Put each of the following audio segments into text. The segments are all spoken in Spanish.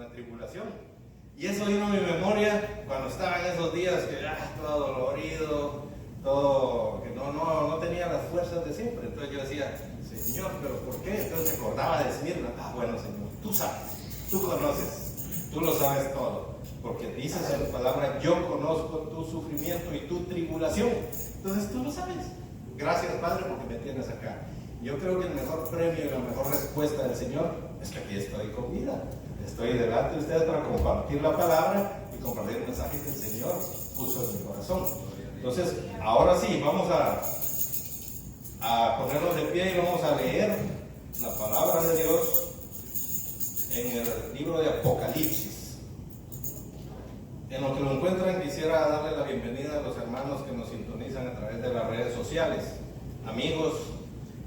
la tribulación. Y eso vino a mi memoria cuando estaba en esos días que todo dolorido, todo, que no tenía las fuerzas de siempre. Entonces yo decía, Señor, ¿pero por qué? Entonces me acordaba de decir, bueno, Señor, tú sabes, tú conoces, tú lo sabes todo. Porque dices en tu palabra, yo conozco tu sufrimiento y tu tribulación. Entonces tú lo sabes. Gracias, Padre, porque me tienes acá. Yo creo que el mejor premio y la mejor respuesta del Señor es que aquí estoy con vida. Estoy delante de ustedes para compartir la palabra y compartir el mensaje que el Señor puso en mi corazón. Entonces, ahora sí, vamos a ponernos de pie y vamos a leer la palabra de Dios en el libro de Apocalipsis. En lo que lo encuentran, quisiera darle la bienvenida a los hermanos que nos sintonizan a través de las redes sociales. Amigos,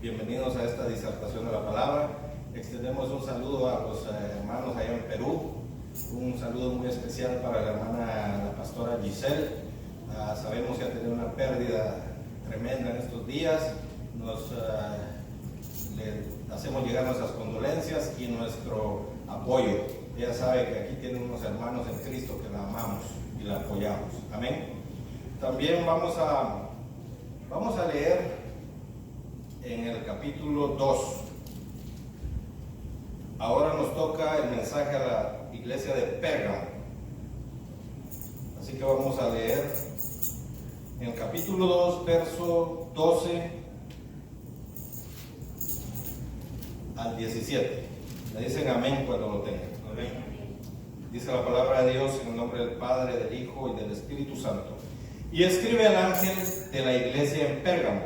bienvenidos a esta disertación de la palabra. Extendemos un saludo a los hermanos allá en Perú. Un saludo muy especial para la hermana, la pastora Giselle. Sabemos que ha tenido una pérdida tremenda en estos días. Le hacemos llegar nuestras condolencias y nuestro apoyo. Ella sabe que aquí tiene unos hermanos en Cristo que la amamos y la apoyamos. Amén. También vamos a leer en el capítulo 2. Ahora nos toca el mensaje a la iglesia de Pérgamo. Así que vamos a leer en el capítulo 2, verso 12 al 17. Me dicen amén cuando lo tengan. Amén. Dice la palabra de Dios en el nombre del Padre, del Hijo y del Espíritu Santo. Y escribe al ángel de la iglesia en Pérgamo,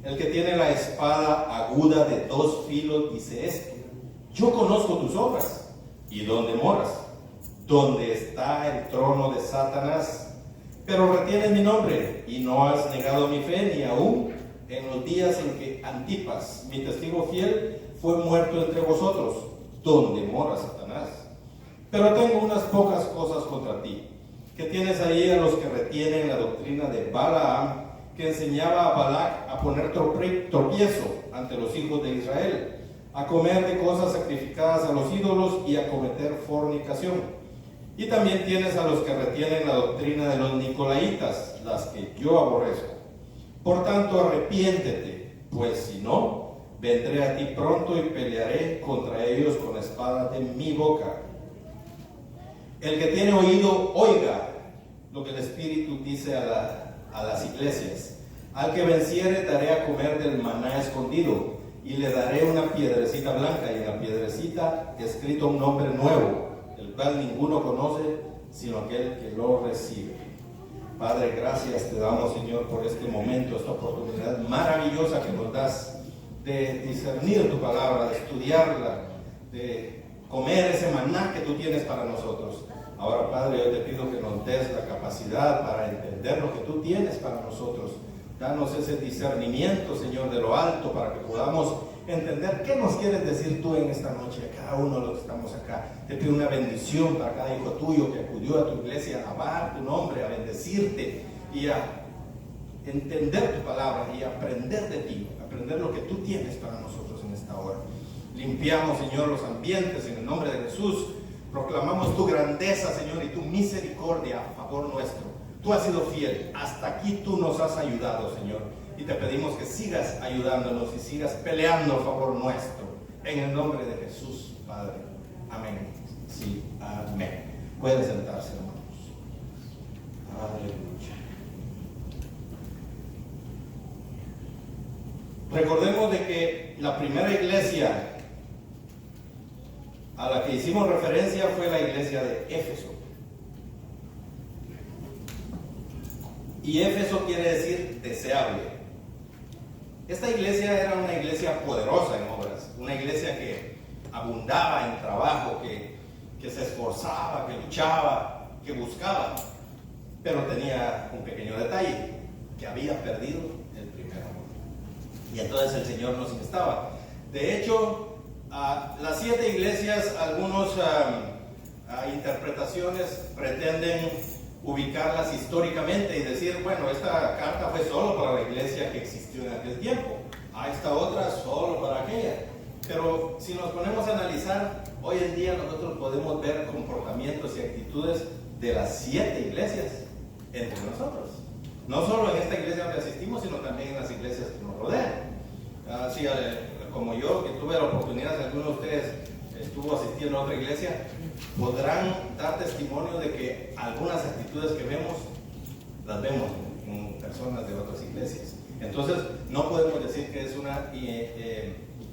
el que tiene la espada aguda de 2 filos, dice esto: yo conozco tus obras y dónde moras, donde está el trono de Satanás, pero retienes mi nombre y no has negado mi fe, ni aún en los días en que Antipas, mi testigo fiel, fue muerto entre vosotros, donde mora Satanás. Pero tengo unas pocas cosas contra ti, que tienes ahí a los que retienen la doctrina de Balaam, que enseñaba a Balac a poner tropiezo ante los hijos de Israel, a comer de cosas sacrificadas a los ídolos y a cometer fornicación. Y también tienes a los que retienen la doctrina de los nicolaitas, las que yo aborrezco. Por tanto, arrepiéntete, pues si no, vendré a ti pronto y pelearé contra ellos con la espada de mi boca. El que tiene oído, oiga lo que el Espíritu dice a las iglesias. Al que venciere daré a comer del maná escondido, y le daré una piedrecita blanca, y en la piedrecita escrito un nombre nuevo, el cual ninguno conoce sino aquel que lo recibe. Padre, gracias te damos, Señor, por este momento, esta oportunidad maravillosa que nos das de discernir tu palabra, de estudiarla, de comer ese maná que tú tienes para nosotros. Ahora, Padre, yo te pido que nos des la capacidad para entender lo que tú tienes para nosotros. Danos ese discernimiento, Señor, de lo alto, para que podamos entender qué nos quieres decir tú en esta noche a cada uno de los que estamos acá. Te pido una bendición para cada hijo tuyo que acudió a tu iglesia a alabar tu nombre, a bendecirte y a entender tu palabra y a aprender de ti, aprender lo que tú tienes para nosotros en esta hora. Limpiamos, Señor, los ambientes en el nombre de Jesús. Proclamamos tu grandeza, Señor, y tu misericordia a favor nuestro. Tú has sido fiel, hasta aquí tú nos has ayudado, Señor, y te pedimos que sigas ayudándonos y sigas peleando a favor nuestro, en el nombre de Jesús, Padre. Amén. Sí, amén. Pueden sentarse, hermanos. Aleluya. Recordemos de que la primera iglesia a la que hicimos referencia fue la iglesia de Éfeso. Y Éfeso quiere decir deseable. Esta iglesia era una iglesia poderosa en obras, una iglesia que abundaba en trabajo, que se esforzaba, que luchaba, que buscaba, pero tenía un pequeño detalle, que había perdido el primer amor. Y entonces el Señor nos instaba. De hecho, las 7 iglesias, algunas interpretaciones pretenden ubicarlas históricamente y decir, bueno, esta carta fue solo para la iglesia que existió en aquel tiempo, esta otra solo para aquella. Pero si nos ponemos a analizar, hoy en día nosotros podemos ver comportamientos y actitudes de las 7 iglesias entre nosotros. No solo en esta iglesia donde asistimos, sino también en las iglesias que nos rodean. Así como yo, que tuve la oportunidad, si alguno de ustedes estuvo asistiendo a otra iglesia, podrán dar testimonio de que algunas actitudes que vemos, las vemos en personas de otras iglesias. Entonces, no podemos decir que es una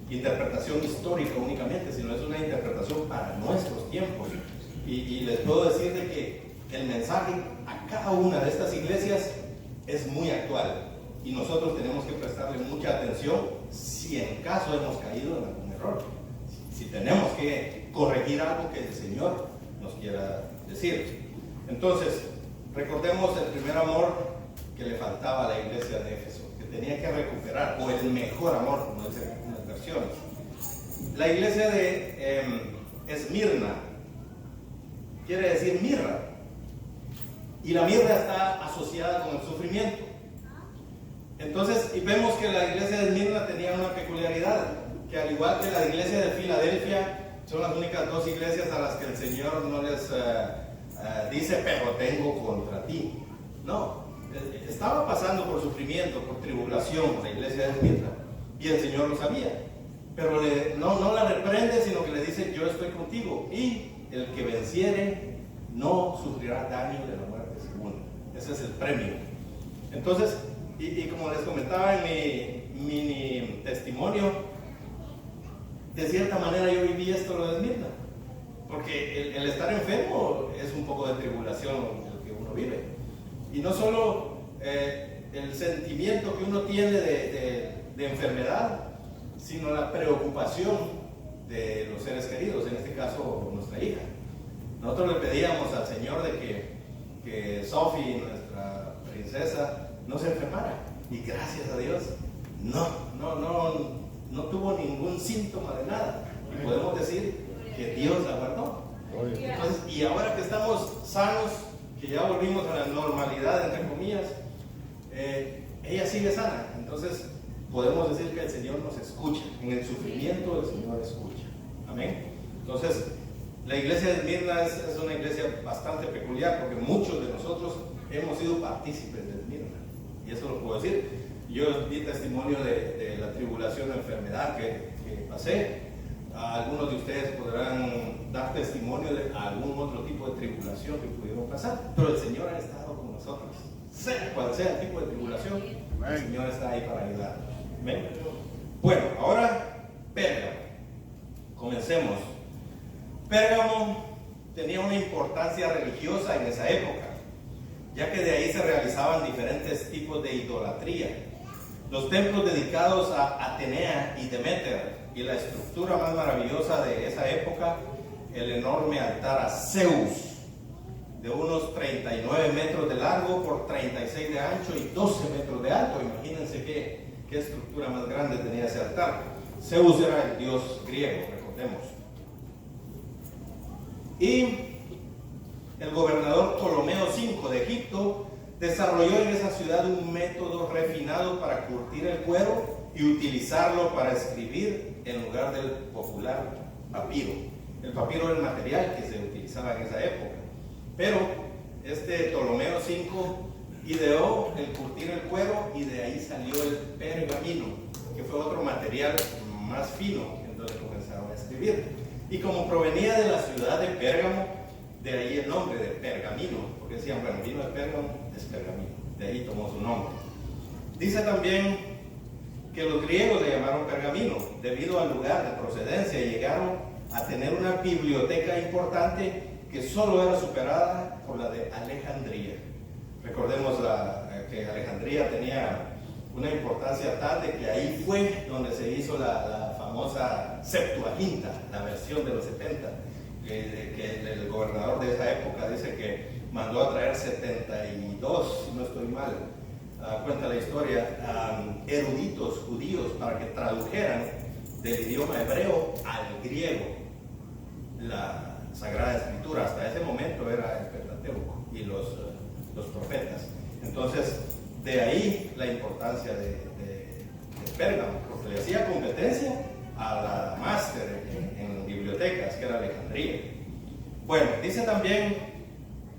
interpretación histórica únicamente, sino es una interpretación para nuestros tiempos. Y les puedo decir de que el mensaje a cada una de estas iglesias es muy actual y nosotros tenemos que prestarle mucha atención si en caso hemos caído en algún error, si tenemos que corregir algo que el Señor nos quiera decir. Entonces, recordemos el primer amor que le faltaba a la iglesia de Éfeso, que tenía que recuperar, o el mejor amor, como dicen algunas versiones. La iglesia de Esmirna quiere decir mirra, y la mirra está asociada con el sufrimiento. Entonces, y vemos que la iglesia de Esmirna tenía una peculiaridad, que al igual que la iglesia de Filadelfia, son las únicas 2 iglesias a las que el Señor no les dice, pero tengo contra ti. No, estaba pasando por sufrimiento, por tribulación la iglesia de Esmirna, y el Señor lo sabía, pero no la reprende, sino que le dice, yo estoy contigo, y el que venciere no sufrirá daño de la muerte segunda. Ese es el premio. Entonces, y como les comentaba en mi mini testimonio, de cierta manera yo viví esto lo de Esmirna, porque el estar enfermo es un poco de tribulación el que uno vive, y no solo el sentimiento que uno tiene de enfermedad, sino la preocupación de los seres queridos, en este caso nuestra hija. Nosotros le pedíamos al Señor de que Sophie, nuestra princesa, no se enfermara, y gracias a Dios no tuvo ningún síntoma de nada, y podemos decir que Dios la guardó. Entonces, y ahora que estamos sanos, que ya volvimos a la normalidad, entre comillas, ella sigue sana. Entonces podemos decir que el Señor nos escucha, en el sufrimiento el Señor escucha. Amén. Entonces, la iglesia de Esmirna es una iglesia bastante peculiar, porque muchos de nosotros hemos sido partícipes de Esmirna, y eso lo puedo decir. Yo di testimonio de la tribulación, la enfermedad que pasé. Algunos de ustedes podrán dar testimonio de algún otro tipo de tribulación que pudieron pasar, pero el Señor ha estado con nosotros, sea cual sea el tipo de tribulación. El Señor está ahí para ayudarnos. ¿Ven? Bueno, ahora Pérgamo. Comencemos. Pérgamo tenía una importancia religiosa en esa época, ya que de ahí se realizaban diferentes tipos de idolatría. Los templos dedicados a Atenea y Demeter, y la estructura más maravillosa de esa época, el enorme altar a Zeus, de unos 39 metros de largo por 36 de ancho y 12 metros de alto. Imagínense qué estructura más grande tenía ese altar. Zeus era el dios griego, recordemos. Y el gobernador Ptolomeo V de Egipto desarrolló en esa ciudad un método refinado para curtir el cuero y utilizarlo para escribir en lugar del popular papiro. El papiro era el material que se utilizaba en esa época, pero este Ptolomeo V ideó el curtir el cuero, y de ahí salió el pergamino, que fue otro material más fino en donde comenzaron a escribir. Y como provenía de la ciudad de Pérgamo, de ahí el nombre de pergamino, porque decían, bueno, vino de Pérgamo, es pergamino, de ahí tomó su nombre. Dice también que los griegos le llamaron pergamino debido al lugar de procedencia, y llegaron a tener una biblioteca importante que solo era superada por la de Alejandría. Recordemos que Alejandría tenía una importancia tal de que ahí fue donde se hizo la famosa Septuaginta, la versión de los 70, que el gobernador de esa época dice que mandó a traer 72, si no estoy mal, cuenta la historia, eruditos judíos para que tradujeran del idioma hebreo al griego la Sagrada Escritura. Hasta ese momento era el Pentateuco y los profetas. Entonces, de ahí la importancia de Pérgamo, porque le hacía competencia a la máster en bibliotecas, que era Alejandría. Bueno, dice también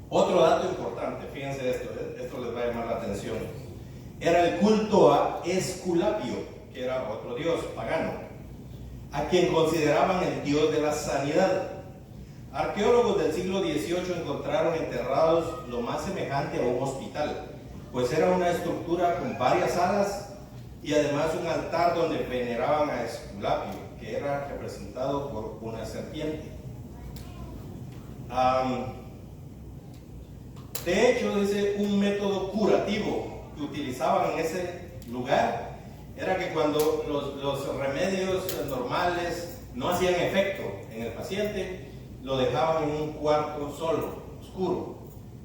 otro dato importante, fíjense esto les va a llamar la atención. Era el culto a Esculapio, que era otro dios pagano, a quien consideraban el dios de la sanidad. Arqueólogos del siglo XVIII encontraron enterrados lo más semejante a un hospital, pues era una estructura con varias salas y además un altar donde veneraban a Esculapio, que era representado por una serpiente. De hecho, dice, un método curativo que utilizaban en ese lugar era que cuando los remedios normales no hacían efecto en el paciente, lo dejaban en un cuarto solo, oscuro,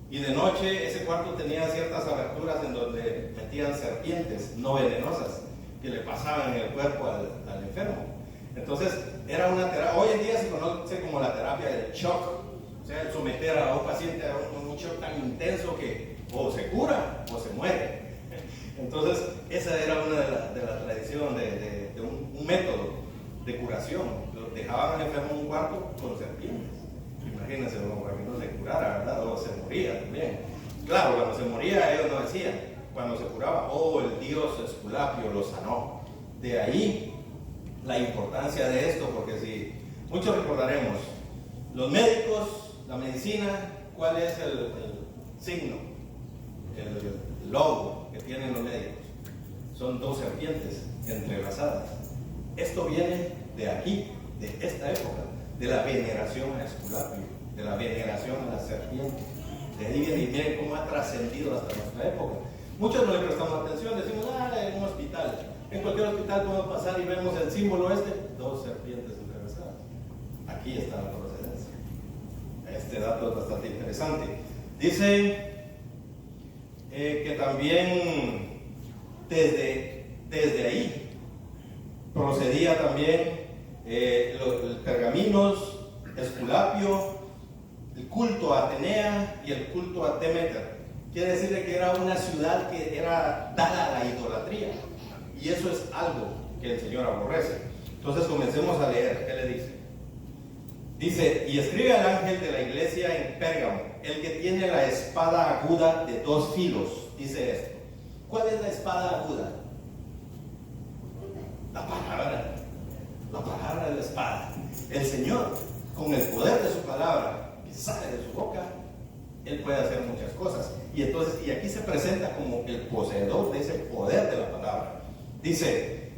y de noche ese cuarto tenía ciertas aberturas en donde metían serpientes no venenosas que le pasaban en el cuerpo al enfermo. Entonces era una terapia, hoy en día se conoce como la terapia del shock, o sea, el someter a un paciente a un shock tan intenso que o se cura o se muere. Entonces esa era una de la tradición de un método de curación. Lo dejaban al enfermo en un cuarto con serpientes. Imagínense, para que no se curara, ¿verdad? O se moría también. Claro, cuando se moría ellos no decían. Cuando se curaba, el dios Esculapio lo sanó. De ahí la importancia de esto, porque si muchos recordaremos, los médicos, la medicina, ¿cuál es el signo? El logo que tienen los médicos. Son dos serpientes entrelazadas. Esto viene de aquí, de esta época, de la veneración a Esculapio, de la veneración a la serpiente. De ahí viene, y miren cómo ha trascendido hasta nuestra época. Muchos no le prestamos atención, decimos, en un hospital. En cualquier hospital podemos pasar y vemos el símbolo dos serpientes entrelazadas. Aquí está la procedencia. Este dato es bastante interesante. Dice que también desde ahí procedía también los pergaminos, Esculapio, el culto a Atenea y el culto a Demeter. Quiere decir que era una ciudad que era dada a la idolatría, y eso es algo que el Señor aborrece. Entonces comencemos a leer. ¿Qué le dice? Dice, y escribe al ángel de la iglesia en Pérgamo, el que tiene la espada aguda de 2 filos, dice esto. ¿Cuál es la espada aguda? La palabra de la espada. El Señor, con el poder de su palabra que sale de su boca, Él puede hacer muchas cosas. Y aquí se presenta como el poseedor de ese poder de la palabra. Dice,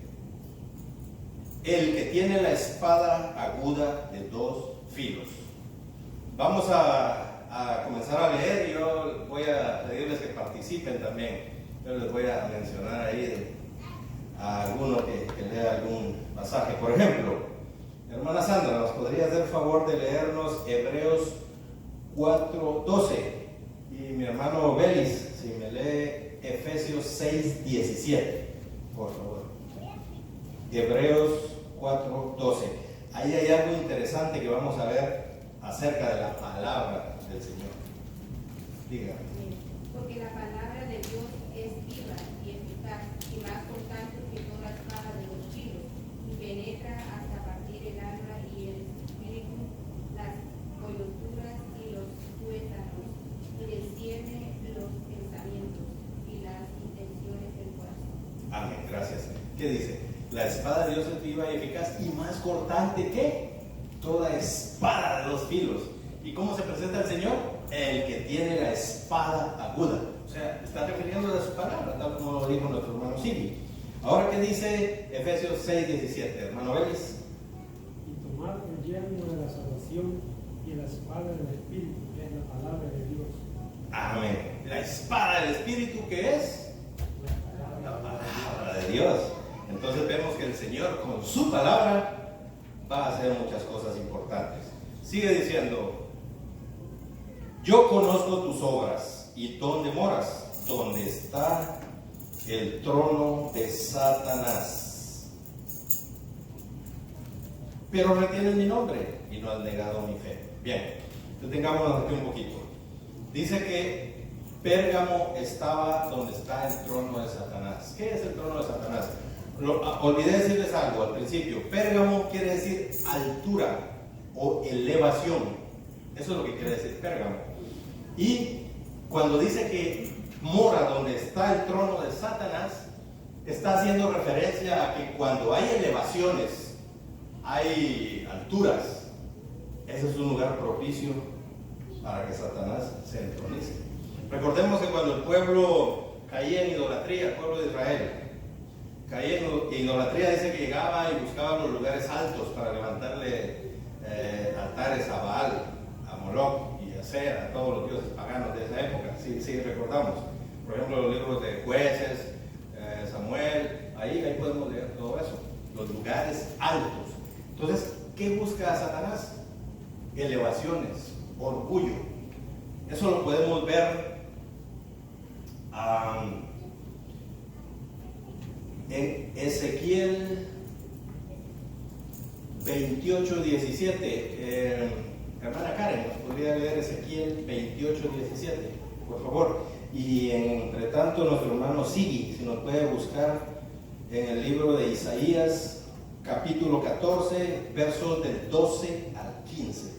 el que tiene la espada aguda de 2 filos. Vamos a comenzar a leer, y yo voy a pedirles que participen también. Yo les voy a mencionar ahí a alguno que lea algún pasaje. Por ejemplo, hermana Sandra, ¿nos podría hacer favor de leernos Hebreos 4:12? Y mi hermano Belis, si me lee Efesios 6:17, por favor. Hebreos 4:12. Ahí hay algo interesante que vamos a ver acerca de la palabra del Señor. Diga. Porque la palabra de Dios es viva y eficaz y más cortante que toda espada de 2 filos, y penetra hasta partir el alma y el espíritu, las coyunturas y los tuétanos, y discierne los pensamientos y las intenciones del corazón. Amén, gracias. ¿Qué dice? La espada de Dios es viva y eficaz y más cortante que toda espada de 2 filos. ¿Y cómo se presenta el Señor? El que tiene la espada aguda. O sea, está refiriendo a su palabra, tal como lo dijo nuestro hermano Sigi. Ahora, ¿qué dice Efesios 6:17? Hermano Vélez. Y tomar el yelmo de la salvación y la espada del Espíritu, que es la palabra de Dios. Amén. La espada del Espíritu, ¿qué es? La palabra de Dios. Entonces vemos que el Señor con su palabra va a hacer muchas cosas importantes. Sigue diciendo, yo conozco tus obras y dónde moras, donde está el trono de Satanás. Pero retienes mi nombre y no has negado mi fe. Bien, detengámonos aquí un poquito. Dice que Pérgamo estaba donde está el trono de Satanás. ¿Qué es el trono de Satanás? Olvidé decirles algo al principio. Pérgamo quiere decir altura o elevación. Eso es lo que quiere decir Pérgamo. Y cuando dice que mora donde está el trono de Satanás, está haciendo referencia a que cuando hay elevaciones, hay alturas, ese es un lugar propicio para que Satanás se entronice. Recordemos que cuando el pueblo caía en idolatría, el pueblo de Israel caía en idolatría, dice que llegaba y buscaba los lugares altos para levantarle altares a Baal, a Moloch y a Cera, a todos los dioses paganos de esa época. Sí, recordamos. Por ejemplo, los libros de Jueces, Samuel, ahí podemos leer todo eso, los lugares altos. Entonces, ¿qué busca Satanás? Elevaciones, orgullo. Eso lo podemos ver en Ezequiel 28:17. Hermana Karen, ¿nos podría leer Ezequiel 28:17, por favor? Y entre tanto, nuestro hermano Sigi, si nos puede buscar en el libro de Isaías, capítulo 14, versos del 12 al 15.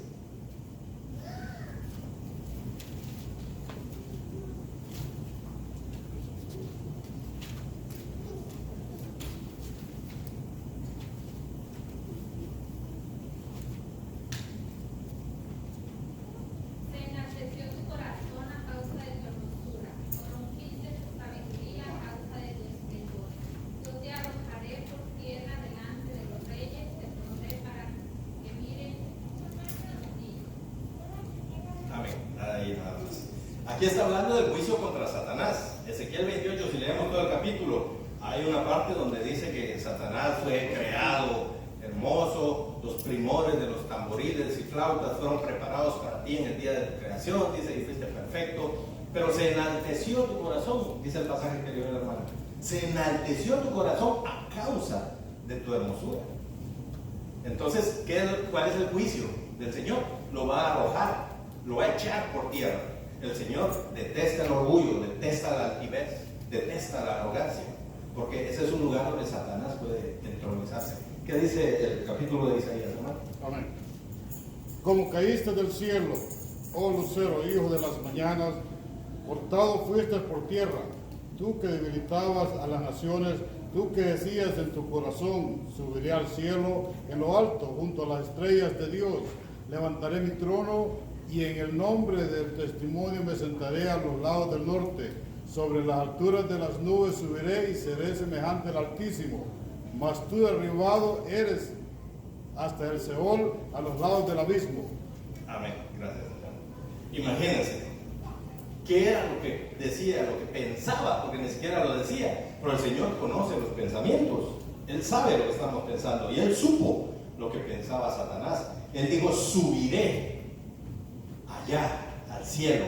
Aquí está hablando del juicio contra Satanás. Ezequiel 28, si leemos todo el capítulo, hay una parte donde dice que Satanás fue creado hermoso, los primores de los tamboriles y flautas fueron preparados para ti en el día de tu creación, dice, y fuiste perfecto, pero se enalteció tu corazón, dice el pasaje que leyó el hermano, se enalteció tu corazón a causa de tu hermosura. Entonces, ¿cuál es el juicio del Señor? Lo va a arrojar, lo va a echar por tierra. El Señor detesta el orgullo, detesta la altivez, detesta la arrogancia, porque ese es un lugar donde Satanás puede entronizarse. ¿Qué dice el capítulo de Isaías, hermano? Amén. Como caíste del cielo, oh lucero, hijo de las mañanas, cortado fuiste por tierra, tú que debilitabas a las naciones, tú que decías en tu corazón, subiré al cielo en lo alto, junto a las estrellas de Dios, levantaré mi trono y en el nombre del testimonio me sentaré a los lados del norte. Sobre las alturas de las nubes subiré y seré semejante al Altísimo. Mas tú derribado eres hasta el Seol, a los lados del abismo. Amén. Gracias, hermano. Imagínense, ¿qué era lo que decía, lo que pensaba? Porque ni siquiera lo decía. Pero el Señor conoce los pensamientos. Él sabe lo que estamos pensando. Y Él supo lo que pensaba Satanás. Él dijo, subiré allá al cielo,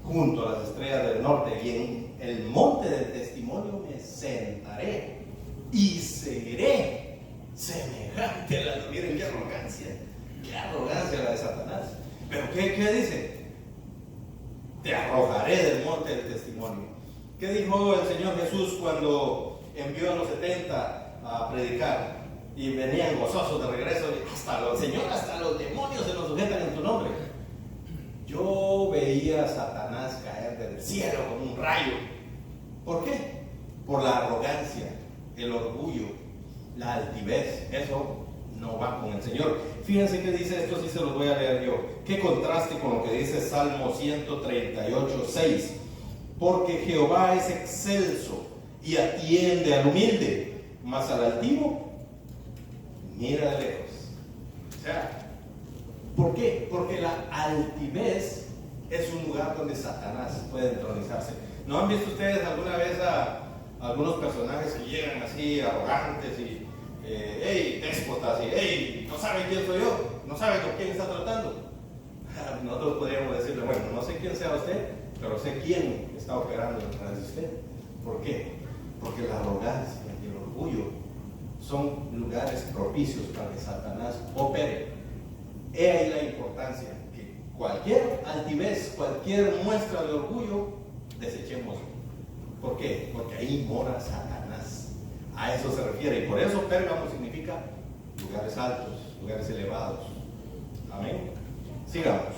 junto a las estrellas del norte, y en el monte del testimonio me sentaré y seré semejante a la... Miren qué arrogancia la de Satanás. Pero ¿qué dice? Te arrojaré del monte del testimonio. ¿Qué dijo el Señor Jesús cuando envió a los 70 a predicar? Y venían gozosos de regreso. Señor, hasta los demonios se nos sujetan en tu nombre. Yo veía a Satanás caer del cielo como un rayo. ¿Por qué? Por la arrogancia, el orgullo, la altivez. Eso no va con el Señor. Fíjense qué dice esto, sí se los voy a leer yo. Qué contraste con lo que dice Salmo 138:6. Porque Jehová es excelso y atiende al humilde, mas al altivo mira de lejos. O sea, ¿por qué? Porque la altivez es un lugar donde Satanás puede entronizarse. ¿No han visto ustedes alguna vez a algunos personajes que llegan así arrogantes y déspotas y no saben quién soy yo, no saben con quién está tratando? Nosotros podríamos decirle, bueno, no sé quién sea usted, pero sé quién está operando detrás de usted. ¿Por qué? Porque la arrogancia y el orgullo son lugares propicios para que Satanás opere. He ahí la importancia, que cualquier altivez, cualquier muestra de orgullo, desechemos. ¿Por qué? Porque ahí mora Satanás. A eso se refiere. Y por eso Pérgamo significa lugares altos, lugares elevados. Amén. Sigamos.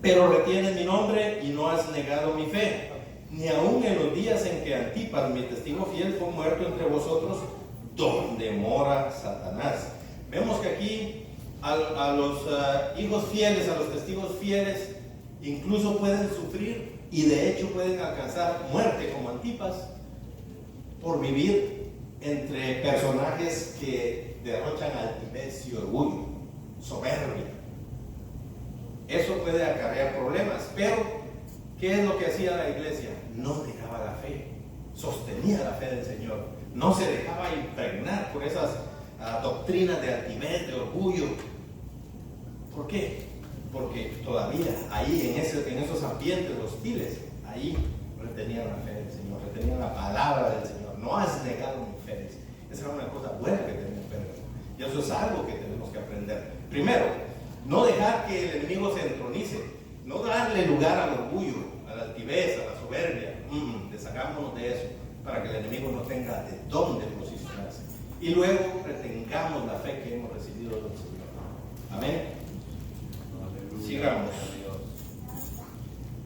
Pero retienes mi nombre y no has negado mi fe, ni aun en los días en que Antipas, mi testigo fiel, fue muerto entre vosotros, donde mora Satanás. Vemos que aquí a los hijos fieles, a los testigos fieles, incluso pueden sufrir y de hecho pueden alcanzar muerte como Antipas por vivir entre personajes que derrochan altivez y orgullo, soberbia. Eso puede acarrear problemas, pero ¿qué es lo que hacía la iglesia? No dejaba la fe, sostenía la fe del Señor, no se dejaba impregnar por esas doctrinas de altivez, de orgullo. ¿Por qué? Porque todavía ahí en esos ambientes hostiles, ahí retenían la fe del Señor, retenían la palabra del Señor. No has negado mi fe. Esa era una cosa buena que tenía Pedro. Y eso es algo que tenemos que aprender. Primero, no dejar que el enemigo se entronice, no darle lugar al orgullo, a la altivez, a la soberbia. Deshagámonos de eso para que el enemigo no tenga de dónde posicionarse. Y luego retengamos la fe que hemos recibido del Señor. Amén. Sigamos.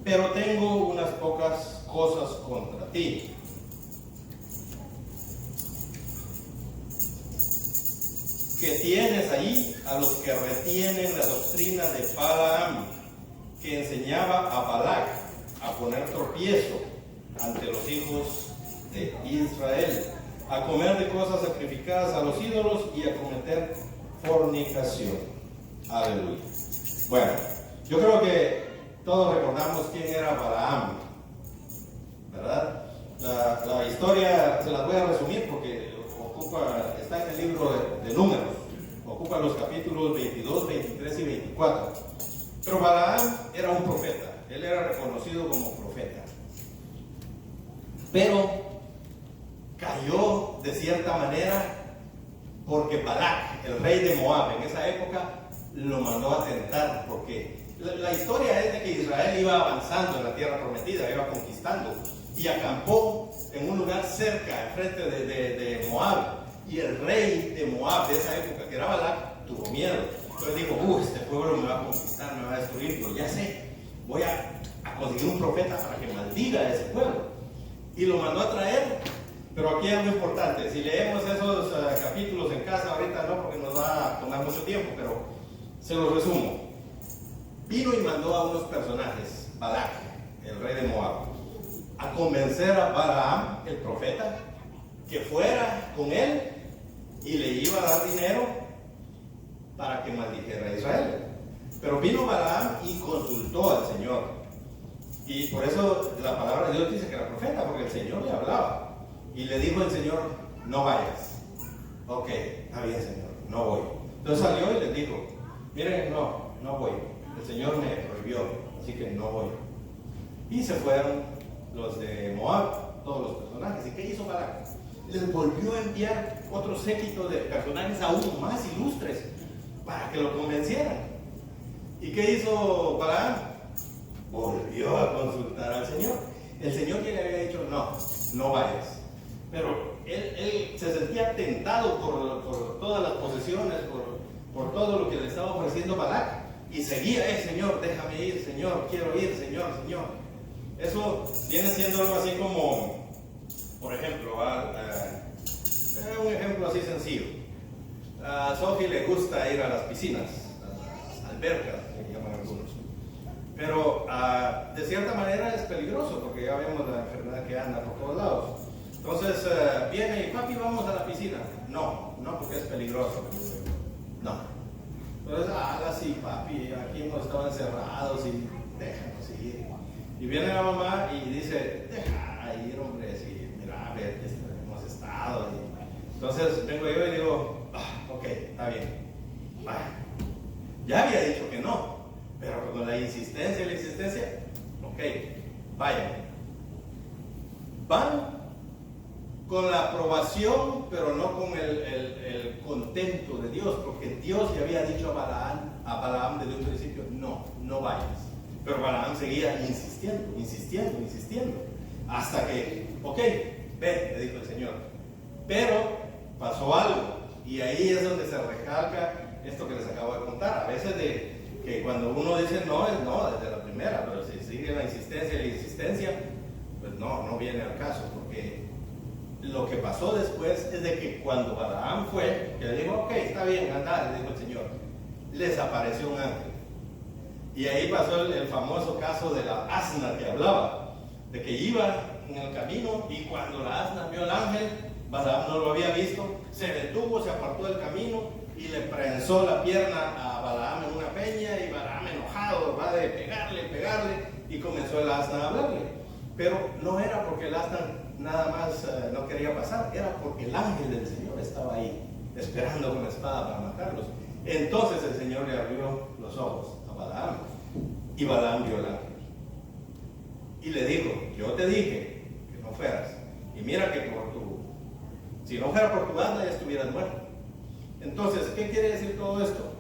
Pero tengo unas pocas cosas contra ti. Que tienes ahí a los que retienen la doctrina de Balaam, que enseñaba a Balac a poner tropiezo ante los hijos de Israel, a comer de cosas sacrificadas a los ídolos y a cometer fornicación. Aleluya. Bueno, yo creo que todos recordamos quién era Balaam, ¿verdad? La historia se las voy a resumir porque está en el libro de Números, ocupa los capítulos 22, 23 y 24. Pero Balaam era un profeta, él era reconocido como profeta, pero cayó de cierta manera porque Balac, el rey de Moab, en esa época lo mandó a tentar, porque la historia es de que Israel iba avanzando en la tierra prometida, iba conquistando, y acampó en un lugar cerca, enfrente de Moab, y el rey de Moab de esa época, que era Balac, tuvo miedo. Entonces dijo, este pueblo me va a conquistar, me va a destruir, pero ya sé, voy a conseguir un profeta para que maldiga a ese pueblo. Y lo mandó a traer, pero aquí hay algo importante. Si leemos esos capítulos en casa, ahorita no, porque nos va a tomar mucho tiempo, pero se los resumo. Vino y mandó a unos personajes, Balac, el rey de Moab, a convencer a Balaam, el profeta, que fuera con él y le iba a dar dinero para que maldijera a Israel. Pero vino Balaam y consultó al Señor. Y por eso la palabra de Dios dice que era profeta, porque el Señor le hablaba. Y le dijo el Señor, no vayas. Ok, está bien, Señor, no voy. Entonces salió y les dijo, miren, no voy. El Señor me prohibió, así que no voy. Y se fueron los de Moab, todos los personajes. ¿Y qué hizo Balac? Les volvió a enviar otro séquito de personajes aún más ilustres para que lo convencieran. ¿Y qué hizo Balaam? Volvió a consultar al Señor. El Señor ya le había dicho, no vayas. Pero él se sentía tentado por todas las posesiones, por todo lo que le estaba ofreciendo Balac. Y seguía, Señor, déjame ir, Señor, quiero ir, Señor. Eso viene siendo algo así como, por ejemplo, un ejemplo así sencillo. A Sophie le gusta ir a las piscinas, a las albercas, que llaman algunos. Pero de cierta manera es peligroso, porque ya vemos la enfermedad que anda por todos lados. Entonces viene y, papi, vamos a la piscina. No, porque es peligroso. No. Entonces, sí, papi, aquí hemos estado encerrados y déjanos ir. Y viene la mamá y dice, deja ir, hombre, si mira, a ver, hemos estado. Entonces vengo yo y digo, ok, está bien. Ya había dicho que no, pero con la insistencia, ok, vayan. Van con la aprobación, pero no con el contento de Dios, porque Dios ya había dicho a Balaam desde un principio, no vayas. Pero Balaam seguía insistiendo, hasta que, ok, ve, le dijo el Señor. Pero pasó algo, y ahí es donde se recalca esto que les acabo de contar. A veces que cuando uno dice no, es no desde la primera, pero si sigue la insistencia y la insistencia, pues no viene al caso, porque lo que pasó después es de que cuando Balaam fue, que le dijo, ok, está bien, anda, le dijo el Señor, les apareció un ángel. Y ahí pasó el famoso caso de la asna que hablaba, de que iba en el camino y cuando la asna vio al ángel, Balaam no lo había visto, se detuvo, se apartó del camino y le prensó la pierna a Balaam en una peña, y Balaam enojado va de pegarle y comenzó el asna a hablarle. Pero no era porque el asna nada más no quería pasar, era porque el ángel del Señor estaba ahí esperando con la espada para matarlos. Entonces el Señor le abrió los ojos a Balaam y Balaam vio al ángel y le dijo, yo te dije que no fueras, y mira que si no fuera por tu asna ya estuvieras muerto. Entonces, ¿qué quiere decir todo esto?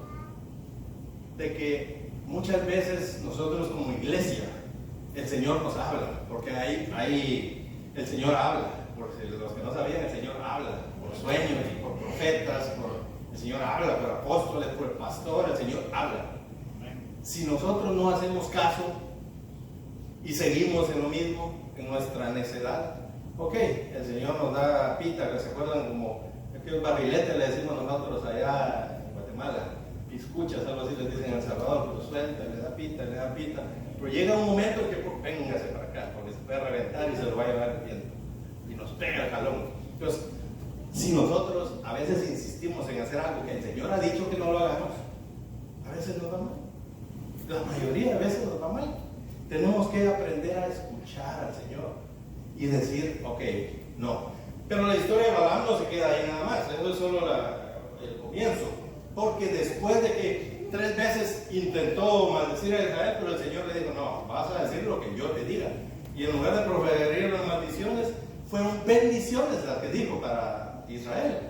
De que muchas veces nosotros como iglesia, el Señor nos habla, porque el Señor habla, por los que no sabían, el Señor habla por sueños y por profetas, el Señor habla por apóstoles, por pastores, el Señor habla. Si nosotros no hacemos caso y seguimos en lo mismo, en nuestra necedad, ok, el Señor nos da pita, que se acuerdan como aquel barrilete le decimos nosotros allá en Guatemala, piscuchas, algo así les dicen en El Salvador, pero suelta, le da pita, pero llega un momento en que véngase para acá, porque se puede reventar y se lo va a llevar el viento y nos pega el jalón. Entonces, si nosotros a veces insistimos en hacer algo que el Señor ha dicho que no lo hagamos, a veces nos va mal, la mayoría de veces nos va mal. Tenemos que aprender a escuchar al Señor y decir, ok, no. Pero la historia de Balaam no se queda ahí nada más, eso es solo el comienzo, porque después de que 3 veces intentó maldecir a Israel, pero el Señor le dijo, no, vas a decir lo que yo te diga. Y en lugar de proferir las maldiciones, fueron bendiciones las que dijo para Israel.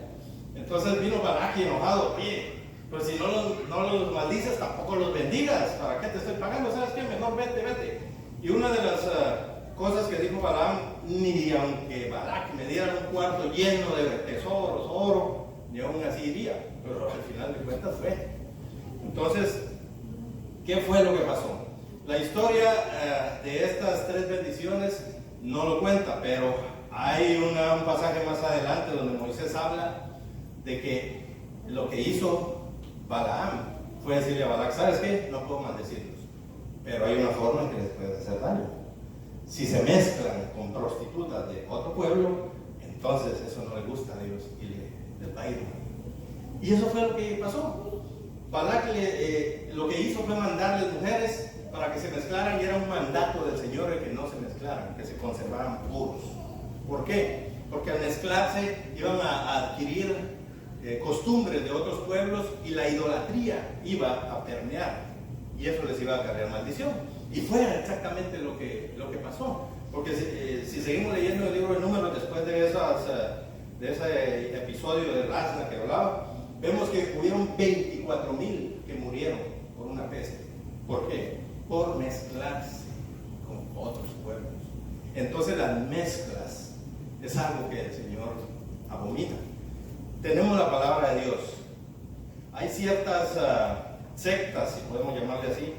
Entonces vino Balac enojado, oye, pues si no los maldices, tampoco los bendigas, ¿para qué te estoy pagando? ¿Sabes qué? Mejor vete. Y una de las cosas que dijo Balaam, ni aunque Balac me diera un cuarto lleno de tesoros, oro, ni aún así iría, pero al final de cuentas fue. Entonces, ¿qué fue lo que pasó? La historia de estas 3 bendiciones no lo cuenta, pero hay un pasaje más adelante donde Moisés habla de que lo que hizo Balaam fue decirle a Balac, ¿sabes qué? No puedo maldecirlos, pero hay una forma en que les puedes hacer daño. Si se mezclan con prostitutas de otro pueblo, entonces eso no le gusta a Dios y les va a ir mal. Y eso fue lo que pasó. Balac lo que hizo fue mandarles mujeres para que se mezclaran, y era un mandato del Señor el que no se mezclaran, que se conservaran puros. ¿Por qué? Porque al mezclarse iban a adquirir costumbres de otros pueblos y la idolatría iba a permear y eso les iba a cargar maldición. Y fue exactamente lo que pasó. Porque si seguimos leyendo el libro de Números después de ese episodio de asna que hablaba, vemos que hubieron 24,000 que murieron por una peste. ¿Por qué? Por mezclarse con otros pueblos. Entonces las mezclas es algo que el Señor abomina. Tenemos la palabra de Dios. Hay ciertas sectas, si podemos llamarle así,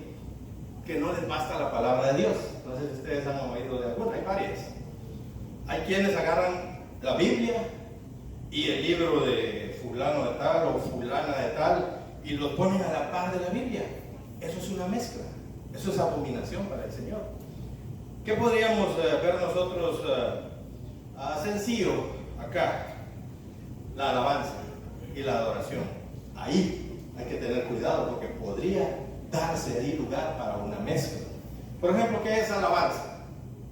que no les basta la palabra de Dios. No sé si ustedes han oído de alguna, hay varias. Hay quienes agarran la Biblia y el libro de fulano de tal o fulana de tal y los ponen a la par de la Biblia. Eso es una mezcla, eso es abominación para el Señor. ¿Qué podríamos ver nosotros sencillo acá? La alabanza y la adoración. Ahí hay que tener cuidado porque podría darse ahí lugar para una mezcla. Por ejemplo, ¿qué es alabanza?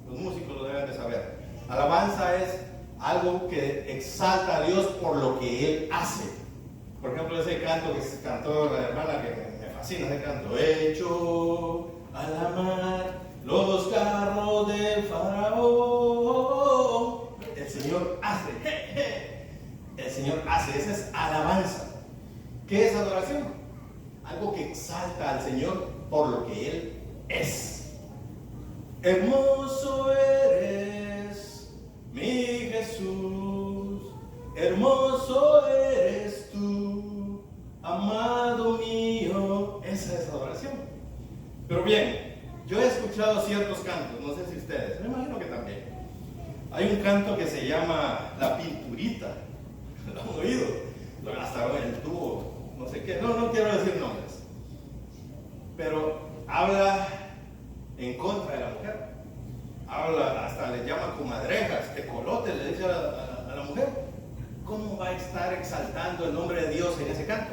Los músicos lo deben de saber. Alabanza es algo que exalta a Dios por lo que Él hace. Por ejemplo, ese canto que cantó la hermana, que me fascina ese canto. Hecho a la mar los carros del faraón. El Señor hace. El Señor hace. Esa es alabanza. ¿Qué es adoración? Algo que exalta al Señor por lo que Él es. Hermoso eres, mi Jesús, hermoso eres tú, amado mío. Esa es la oración. Pero bien, yo he escuchado ciertos cantos, no sé si ustedes, me imagino que también. Hay un canto que se llama La Pinturita. ¿Lo han oído? Lo gastaron en el tubo, no sé qué. No quiero decir nombres. Pero habla en contra de la mujer. Habla, hasta le llama comadrejas, tecolotes, le dice a la mujer. ¿Cómo va a estar exaltando el nombre de Dios en ese canto?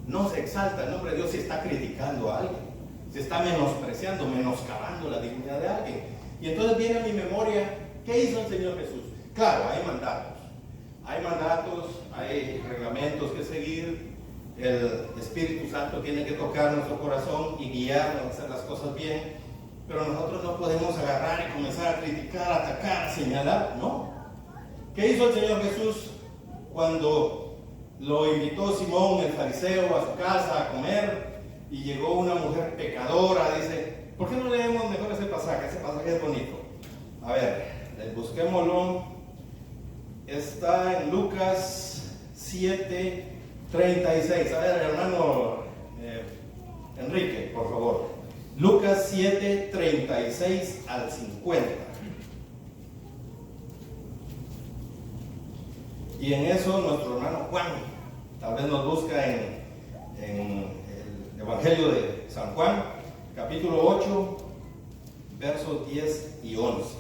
No se exalta el nombre de Dios si está criticando a alguien, si está menospreciando, menoscabando la dignidad de alguien. Y entonces viene a mi memoria, ¿qué hizo el Señor Jesús? Claro, hay mandatos, hay reglamentos que seguir. El Espíritu Santo tiene que tocar nuestro corazón y guiarnos a hacer las cosas bien, pero nosotros no podemos agarrar y comenzar a criticar, a atacar, a señalar, ¿no? ¿Qué hizo el Señor Jesús cuando lo invitó Simón el fariseo a su casa a comer y llegó una mujer pecadora? Dice, ¿por qué no leemos mejor ese pasaje? Ese pasaje es bonito. A ver, busquémoslo. Está en Lucas 7:36. A ver, hermano Enrique, por favor. Lucas 7:36 al 50. Y en eso nuestro hermano Juan tal vez nos busca en el Evangelio de San Juan, capítulo 8, versos 10 y 11.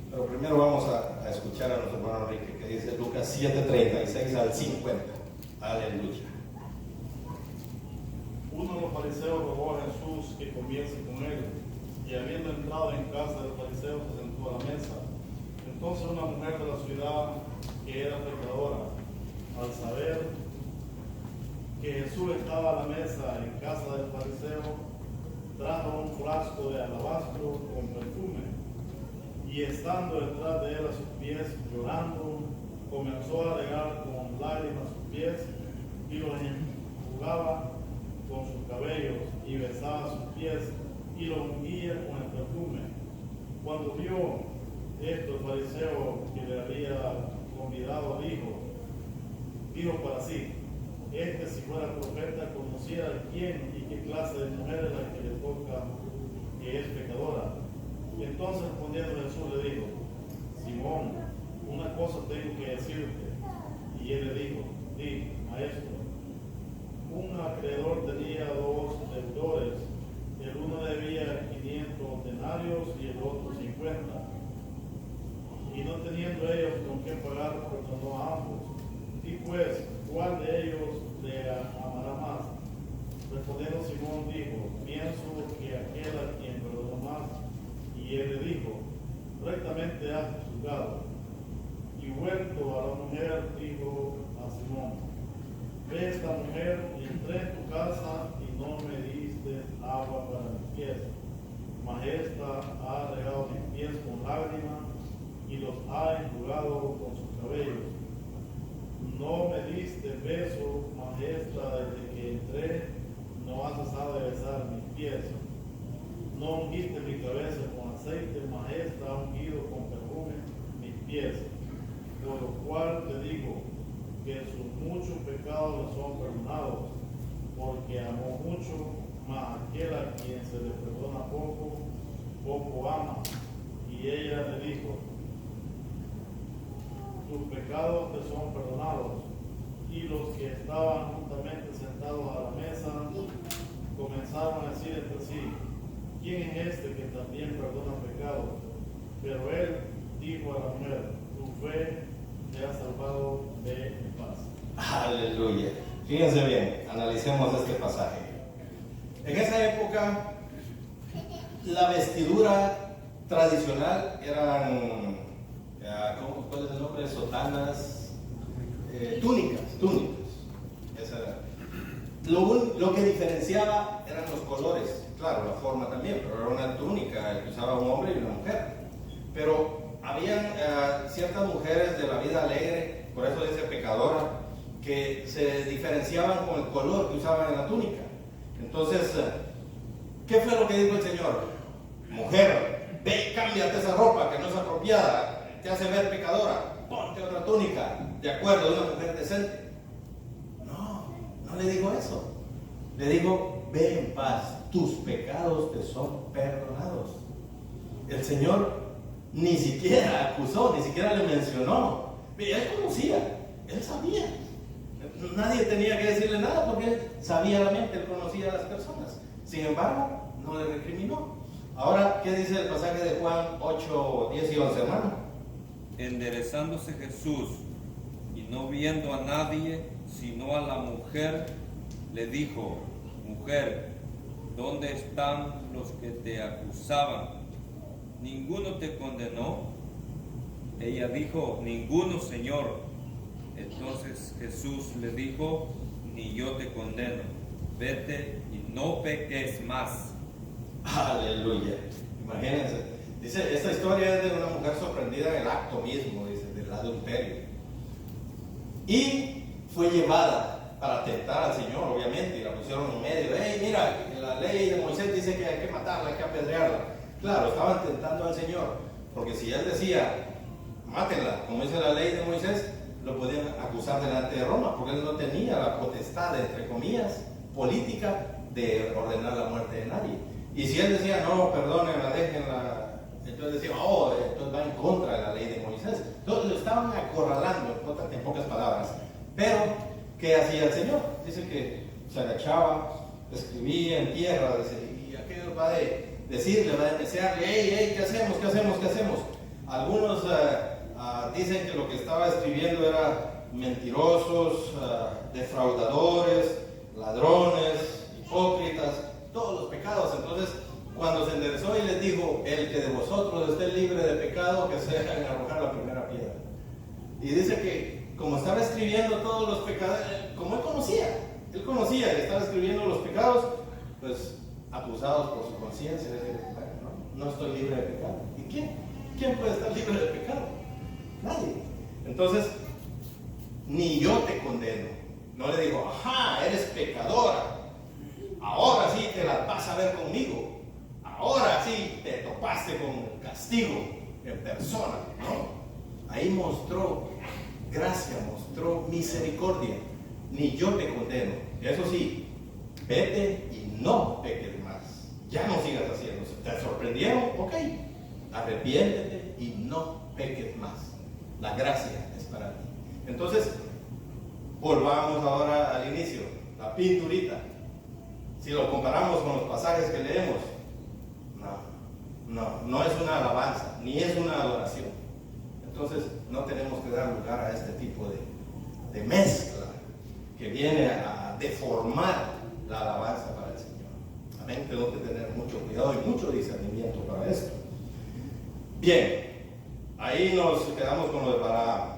Pero primero vamos a escuchar a nuestro hermano Enrique, que dice Lucas 7:36 al 50. Aleluya. Uno de los fariseos rogó a Jesús que comiese con él, y habiendo entrado en casa del fariseo se sentó a la mesa. Entonces una mujer de la ciudad, que era pecadora, al saber que Jesús estaba a la mesa en casa del fariseo, trajo un frasco de alabastro con perfume, y estando detrás de él a sus pies, llorando, comenzó a regar con lágrimas sus pies, y los enjugaba con sus cabellos, y besaba sus pies, y los ungía con el perfume. Cuando vio esto el fariseo que le había convidado, dijo para sí, si fuera profeta, conociera quién y qué clase de mujer es la que le toca, que es pecadora. Y entonces respondiendo Jesús le dijo, Simón, una cosa tengo que decirte. Y él le dijo, di, maestro. Un acreedor tenía 2 deudores, el uno debía 500 denarios y el otro 50. Y no teniendo ellos con qué pagar, perdonó a ambos. Y pues, ¿cuál de ellos le amará más? Respondiendo Simón dijo, pienso que aquel a quien perdonó más. Y él le dijo, rectamente has juzgado. Y vuelto a la mujer, dijo a Simón, ve esta mujer, y entré en tu casa y no me diste agua para mis pies, mas esta ha regado mis pies con lágrimas y los ha enjugado con sus cabellos. No me diste beso, mas esta desde que entré no ha cesado de besar mis pies. No ungiste mi cabeza con aceite, mas esta ha ungido con perfume mis pies. Por lo cual te digo que sus muchos pecados le son perdonados, porque amó mucho, mas aquel a quien se le perdona poco, poco ama. Y ella le dijo, tus pecados te son perdonados. Y los que estaban juntamente sentados a la mesa comenzaron a decir entre sí, ¿quién es este que también perdona pecados? Pero él dijo a la mujer, tu fe te ha salvado de paz. Aleluya. Fíjense bien, analicemos este pasaje. En esa época, la vestidura tradicional eran, ¿cuál es el nombre? Sotanas, túnicas. Esa era. Lo que diferenciaba eran los colores, claro, la forma también, pero era una túnica que usaba un hombre y una mujer. Pero habían ciertas mujeres de la vida alegre, por eso dice pecadora, que se diferenciaban con el color que usaban en la túnica. Entonces, ¿qué fue lo que dijo el Señor? Mujer, ve y cámbiate esa ropa que no es apropiada. te hace ver pecadora, ponte otra túnica, de acuerdo, de una mujer decente. No le digo eso. Le digo, ve en paz, tus pecados te son perdonados. El Señor ni siquiera acusó, ni siquiera le mencionó. Él conocía, él sabía. Nadie tenía que decirle nada porque él sabía la mente, él conocía a las personas. Sin embargo, no le recriminó. Ahora, ¿qué dice el pasaje de Juan 8, 10 y 11, hermano? Enderezándose Jesús y no viendo a nadie sino a la mujer, le dijo: mujer, ¿dónde están los que te acusaban? ¿Ninguno te condenó? Ella dijo: ninguno, Señor. Entonces Jesús le dijo: ni yo te condeno, vete y no peques más. Aleluya. Imagínense. Dice, esta historia es de una mujer sorprendida en el acto mismo, dice, del adulterio. Y fue llevada para tentar al Señor, obviamente, y la pusieron en medio. Hey, mira, la ley de Moisés dice que hay que matarla, hay que apedrearla. Claro, estaban tentando al Señor, porque si él decía, mátenla, como dice la ley de Moisés, lo podían acusar delante de Roma, porque él no tenía la potestad, entre comillas, política de ordenar la muerte de nadie. Y si él decía, no, perdónenla, déjenla, entonces decía, entonces va en contra de la ley de Moisés. Entonces lo estaban acorralando, en pocas palabras. Pero, ¿qué hacía el Señor? Dice que se agachaba, escribía en tierra, y aquello va de decirle, va de desearle, hey, ¿qué hacemos? ¿Qué hacemos? ¿Qué hacemos? Algunos dicen que lo que estaba escribiendo era mentirosos, defraudadores, ladrones, hipócritas, todos los pecados. Entonces, cuando se enderezó y les dijo, el que de vosotros esté libre de pecado, que se dejen arrojar la primera piedra. Y dice que, como estaba escribiendo todos los pecados, como él conocía que estaba escribiendo los pecados, pues acusados por su conciencia, no estoy libre de pecado. ¿Y quién puede estar libre de pecado? Nadie. Entonces, ni yo te condeno. No le digo, ajá, eres pecadora, ahora sí te las vas a ver conmigo, ahora sí te topaste con castigo en persona. No, ahí mostró gracia, mostró misericordia. Ni yo te condeno. Eso sí, vete y no peques más. Ya no sigas haciendo. ¿Te sorprendieron? Ok, arrepiéntete y no peques más. La gracia es para ti. Entonces, volvamos ahora al inicio, la pinturita. Si lo comparamos con los pasajes que leemos, no es una alabanza, ni es una adoración. Entonces, no tenemos que dar lugar a este tipo de mezcla que viene a deformar la alabanza para el Señor. Amén. Tenemos que tener mucho cuidado y mucho discernimiento para esto. Bien, ahí nos quedamos con lo de Balaam.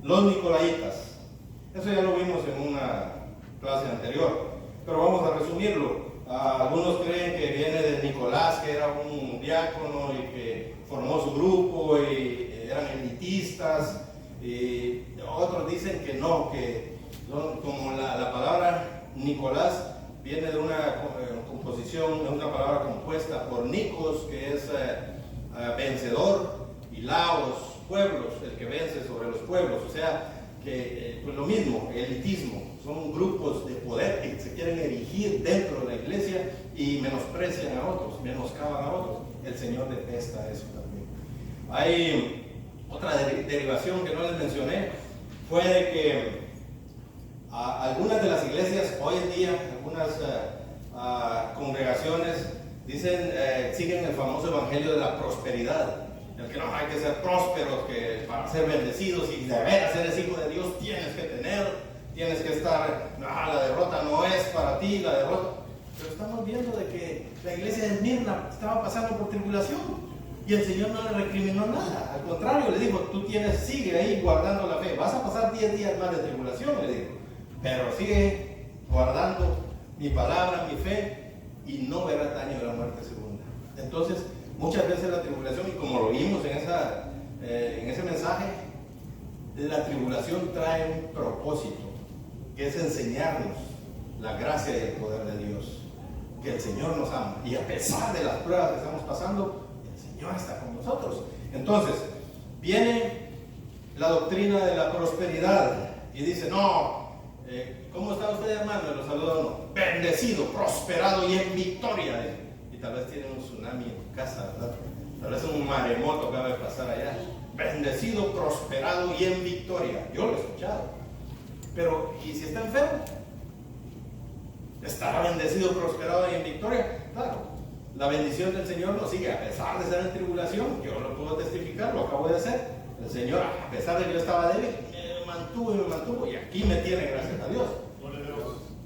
Los Nicolaitas. Eso ya lo vimos en una clase anterior, pero vamos a resumirlo. Algunos creen que viene de Nicolás, que era un diácono y que formó su grupo y eran elitistas. Y otros dicen que no, que como la palabra Nicolás viene de una composición, de una palabra compuesta por Nikos, que es vencedor, y Laos, pueblos, el que vence sobre los pueblos. O sea, que pues lo mismo, elitismo, son grupos de poder que se quieren erigir dentro de la iglesia y menosprecian a otros, menoscaban a otros. El Señor detesta eso también. Hay otra derivación que no les mencioné, fue de que algunas de las iglesias hoy en día, algunas congregaciones dicen, siguen el famoso evangelio de la prosperidad. El que no hay que ser prósperos, que para ser bendecidos y de veras eres hijo de Dios tienes que estar, la derrota no es para ti, la derrota. Pero estamos viendo de que la iglesia de Esmirna estaba pasando por tribulación y el Señor no le recriminó nada. Al contrario, le dijo, sigue ahí guardando la fe. Vas a pasar 10 días más de tribulación, le dijo, pero sigue guardando mi palabra, mi fe, y no verás daño de la muerte segunda. Entonces, muchas veces la tribulación, y como lo vimos en ese mensaje, la tribulación trae un propósito, que es enseñarnos la gracia y el poder de Dios, que el Señor nos ama, y a pesar de las pruebas que estamos pasando, el Señor está con nosotros. Entonces, Viene la doctrina de la prosperidad y dice, no, ¿cómo está usted, hermano? Y lo saluda uno, bendecido, prosperado y en victoria. Y tal vez tiene un tsunami en casa, ¿verdad? Tal vez un maremoto acaba de pasar allá. Bendecido, prosperado y en victoria. Yo lo he escuchado. Pero, ¿y si está enfermo? ¿Estará bendecido, prosperado y en victoria? Claro, la bendición del Señor nos sigue a pesar de estar en tribulación. Yo lo puedo testificar, lo acabo de hacer. El Señor, a pesar de que yo estaba débil, me mantuvo y aquí me tiene, gracias a Dios.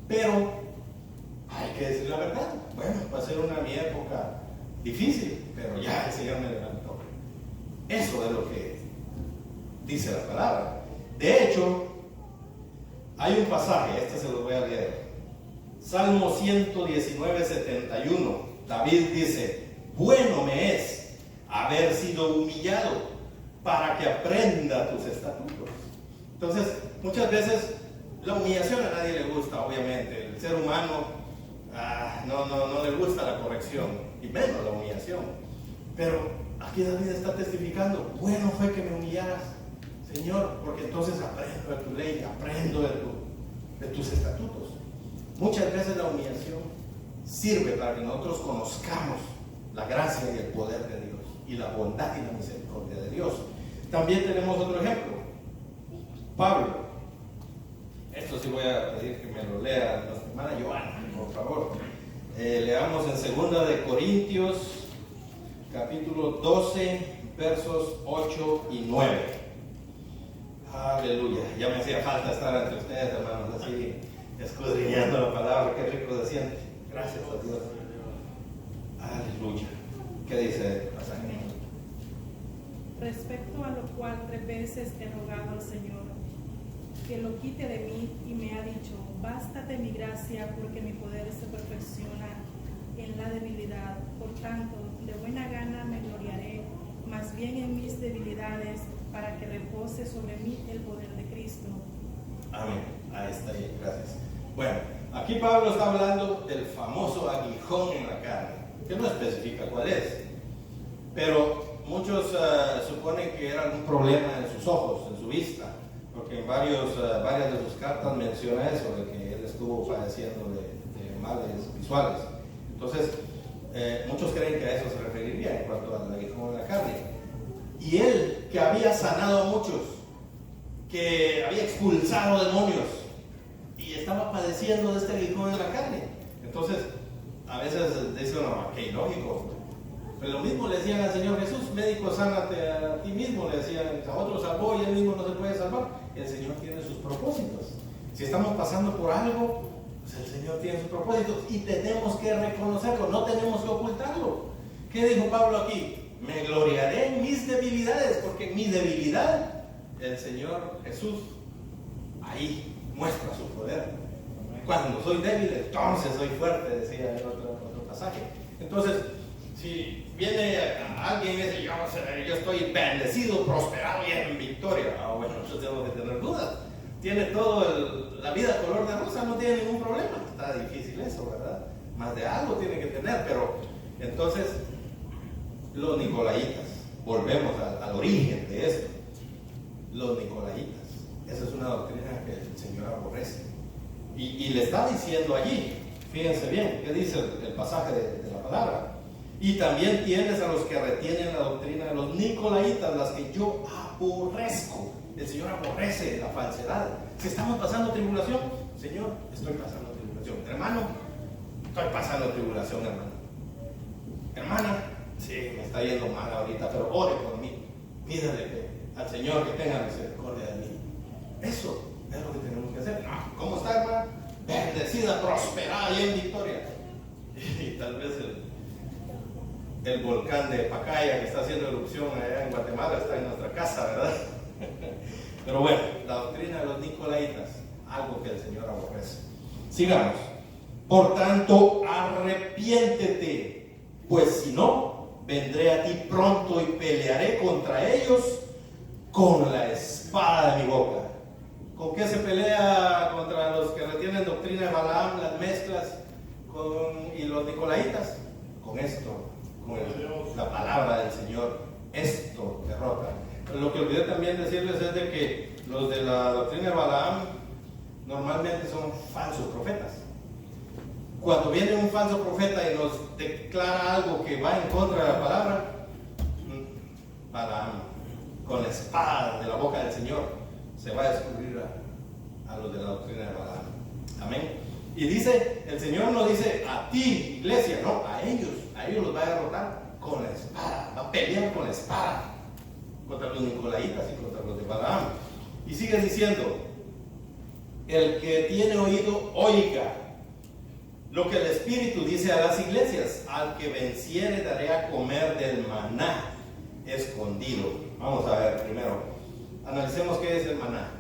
Pero hay que decir la verdad. Bueno, va a ser mi época difícil, pero ya el Señor me levantó. Eso es lo que dice la palabra. De hecho, hay un pasaje, este se lo voy a leer. Salmo 119, 71. David dice, bueno me es haber sido humillado para que aprenda tus estatutos. Entonces, muchas veces la humillación a nadie le gusta, obviamente. El ser humano no le gusta la corrección, y menos la humillación. Pero aquí David está testificando, bueno fue que me humillaras, Señor, porque entonces aprendo de tu ley, aprendo de tus estatutos. Muchas veces la humillación sirve para que nosotros conozcamos la gracia y el poder de Dios, y la bondad y la misericordia de Dios. También tenemos otro ejemplo, Pablo. Esto sí voy a pedir que me lo lea nuestra hermana Joana, por favor. Leamos en 2 de Corintios, capítulo 12, versos 8 y 9. Aleluya. Ya me hacía falta estar entre ustedes, hermanos, así escudriñando la palabra. Qué rico se siente. Gracias a Dios. Aleluya. ¿Qué dice el pasaje? Respecto a lo cual 3 veces he rogado al Señor que lo quite de mí, y me ha dicho, bástate mi gracia, porque mi poder se perfecciona en la debilidad. Por tanto, de buena gana me gloriaré más bien en mis debilidades, para que repose sobre mí el poder de Cristo. Amén. Ahí está bien, gracias. Bueno, aquí Pablo está hablando del famoso aguijón en la carne, que no especifica cuál es, pero muchos suponen que era algún problema en sus ojos, en su vista, porque en varias de sus cartas menciona eso, de que él estuvo padeciendo de males visuales. Entonces, muchos creen que a eso se referiría en cuanto al aguijón en la carne. Y él, que había sanado a muchos, que había expulsado demonios, y estaba padeciendo de este aguijón en la carne. Entonces, a veces dice uno, qué ilógico. Pero lo mismo le decían al Señor Jesús, médico, sánate a ti mismo. Le decían, a otro salvó y él mismo no se puede salvar. El Señor tiene sus propósitos. Si estamos pasando por algo, pues el Señor tiene sus propósitos y tenemos que reconocerlo, no tenemos que ocultarlo. ¿Qué dijo Pablo aquí? Me gloriaré en mis debilidades, porque en mi debilidad el Señor Jesús ahí muestra su poder. Cuando soy débil, entonces soy fuerte, decía en otro pasaje. Entonces, si viene alguien y dice, yo estoy bendecido, prosperado y en victoria, bueno, yo tengo que tener dudas. Tiene todo la vida color de rosa, no tiene ningún problema. Está difícil eso, ¿verdad? Más de algo tiene que tener, pero entonces los nicolaitas, volvemos al origen de esto. Los nicolaitas, esa es una doctrina que el Señor aborrece. Y le está diciendo allí, fíjense bien, ¿qué dice el pasaje de la palabra? Y también tienes a los que retienen la doctrina de los nicolaitas, las que yo aborrezco. El Señor aborrece la falsedad. Si estamos pasando tribulación, Señor, estoy pasando tribulación. Hermano, estoy pasando tribulación, hermano. Hermana, sí, me está yendo mal ahorita, pero ore por mí. Pídale al Señor que tenga misericordia de mí. Eso es lo que tenemos que hacer. No, ¿cómo está, hermano? Bendecida, prosperada y en victoria. Y tal vez el volcán de Pacaya, que está haciendo erupción allá en Guatemala, está en nuestra casa, ¿verdad? Pero bueno, la doctrina de los nicolaitas, algo que el Señor aborrece. Sigamos. Por tanto, arrepiéntete, pues si no, vendré a ti pronto y pelearé contra ellos con la espada de mi boca. ¿Con qué se pelea contra los que retienen doctrina de Balaam, las mezclas y los nicolaitas? Con esto, con la palabra del Señor. Esto derrota. lo que olvidé también decirles es de que los de la doctrina de Balaam normalmente son falsos profetas. Cuando viene un falso profeta y nos declara algo que va en contra de la palabra, Balaam, con la espada de la boca del Señor, se va a descubrir a los de la doctrina de Balaam. Amén. Y dice, el Señor no dice a ti, iglesia, no, a ellos los va a derrotar con la espada, va a pelear con la espada contra los nicolaitas y contra los de Balaam. Y sigue diciendo, el que tiene oído, oiga lo que el Espíritu dice a las iglesias. Al que venciere daré a comer del maná escondido. Vamos a ver primero, analicemos qué es el maná.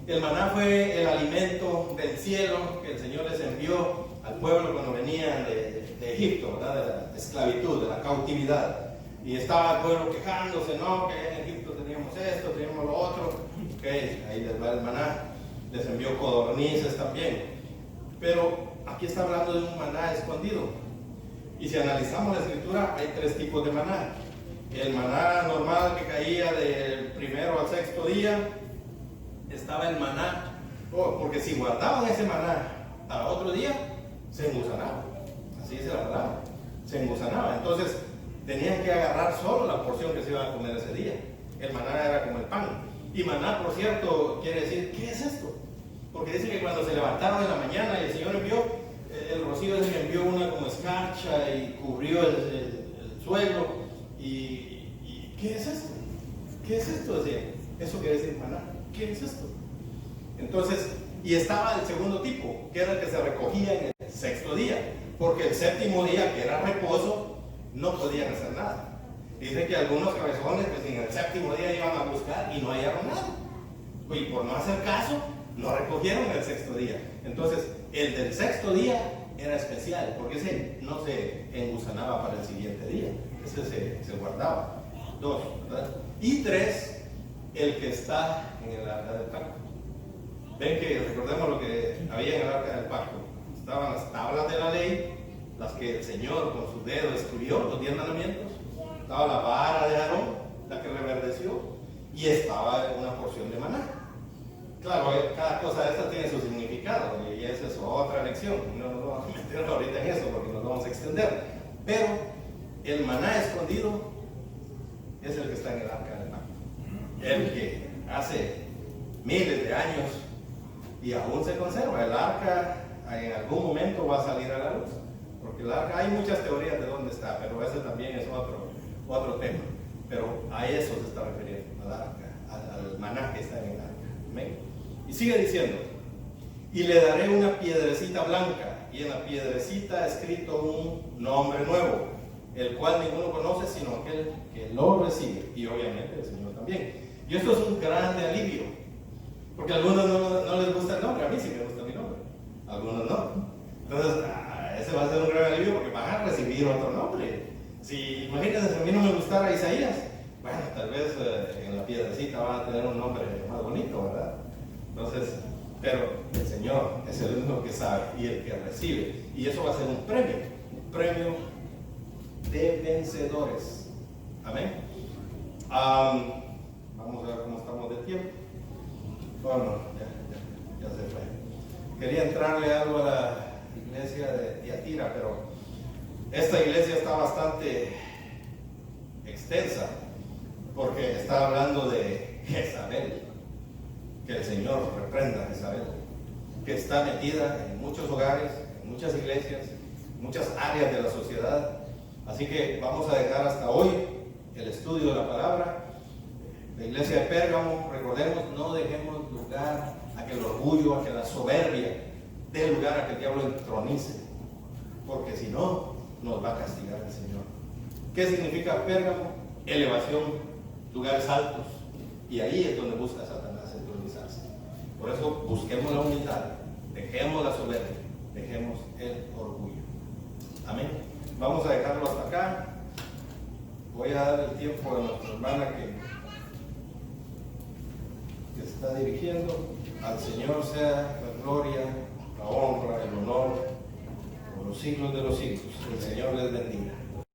El maná fue el alimento del cielo que el Señor les envió al pueblo cuando venían de Egipto, ¿verdad? De la esclavitud, de la cautividad. Y estaba el pueblo quejándose, no, que en Egipto teníamos esto, teníamos lo otro. Ok, ahí les va el maná. Les envió codornices también. Pero aquí está hablando de un maná escondido. Y si analizamos la escritura, hay 3 tipos de maná. El maná normal que caía del primero al 6º día. Estaba el maná, porque si guardaban ese maná para otro día, se engusanaba. Así dice la palabra, se engusanaba. Entonces tenían que agarrar solo la porción que se iba a comer ese día. El maná era como el pan. Y maná, por cierto, quiere decir, ¿qué es esto? Porque dice que cuando se levantaron en la mañana y el Señor envió, el rocío ese envió una como escarcha y cubrió el suelo. Y ¿qué es esto? ¿Qué es esto? Decía, eso quiere decir maná. ¿Qué es esto? Entonces, y estaba el segundo tipo, que era el que se recogía en el 6º día, porque el 7º día, que era reposo, no podían hacer nada. Dice que algunos cabezones, pues en el 7º día iban a buscar y no hallaron nada. Y por no hacer caso, no recogieron el 6º día. Entonces, el del 6º día era especial, porque ese no se engusanaba para el siguiente día, ese se guardaba. 2, ¿verdad? Y 3, el que está en el arca del pacto. Ven que recordemos lo que había en el arca del pacto. Estaban las tablas de la ley, las que el Señor con su dedo escribió, los 10 mandamientos. Estaba la vara de Aarón, la que reverdeció, y estaba una porción de maná. Claro, cada cosa de esta tiene su significado, y esa es otra lección. No nos vamos a meter ahorita en eso porque nos vamos a extender. Pero el maná escondido es el que está en el arca del pacto. El que hace miles de años y aún se conserva. El arca en algún momento va a salir a la luz, porque el arca, hay muchas teorías de dónde está, pero ese también es otro tema. Pero a eso se está refiriendo, al arca, al maná que está en el arca. ¿Amén? Y sigue diciendo, y le daré una piedrecita blanca, y en la piedrecita escrito un nombre nuevo, el cual ninguno conoce sino aquel que lo recibe, y obviamente el Señor también. Y esto es un grande alivio, porque a algunos no les gusta el nombre. A mí sí me gusta mi nombre, a algunos no. Entonces, ese va a ser un gran alivio porque van a recibir otro nombre. Si imagínense, si a mí no me gustara Isaías, bueno, tal vez en la piedrecita van a tener un nombre más bonito, ¿verdad? Entonces, pero el Señor es el único que sabe y el que recibe. Y eso va a ser un premio de vencedores. Amén. Vamos a ver cómo estamos de tiempo. Bueno, ya se fue. Quería entrarle algo a la iglesia de Tiatira, pero esta iglesia está bastante extensa, porque está hablando de Jezabel. Que el Señor reprenda a Jezabel, que está metida en muchos hogares, en muchas iglesias, en muchas áreas de la sociedad. Así que vamos a dejar hasta hoy el estudio de la palabra. La iglesia de Pérgamo, recordemos, no dejemos lugar a que el orgullo, a que la soberbia dé lugar a que el diablo entronice, porque si no, nos va a castigar el Señor. ¿Qué significa Pérgamo? Elevación, lugares altos, y ahí es donde busca Satanás entronizarse. Por eso busquemos la humildad, dejemos la soberbia, dejemos el orgullo. Amén. Vamos a dejarlo hasta acá. Voy a dar el tiempo a nuestra hermana que está dirigiendo. Al Señor sea la gloria, la honra, el honor por los siglos de los siglos. El Señor les bendiga.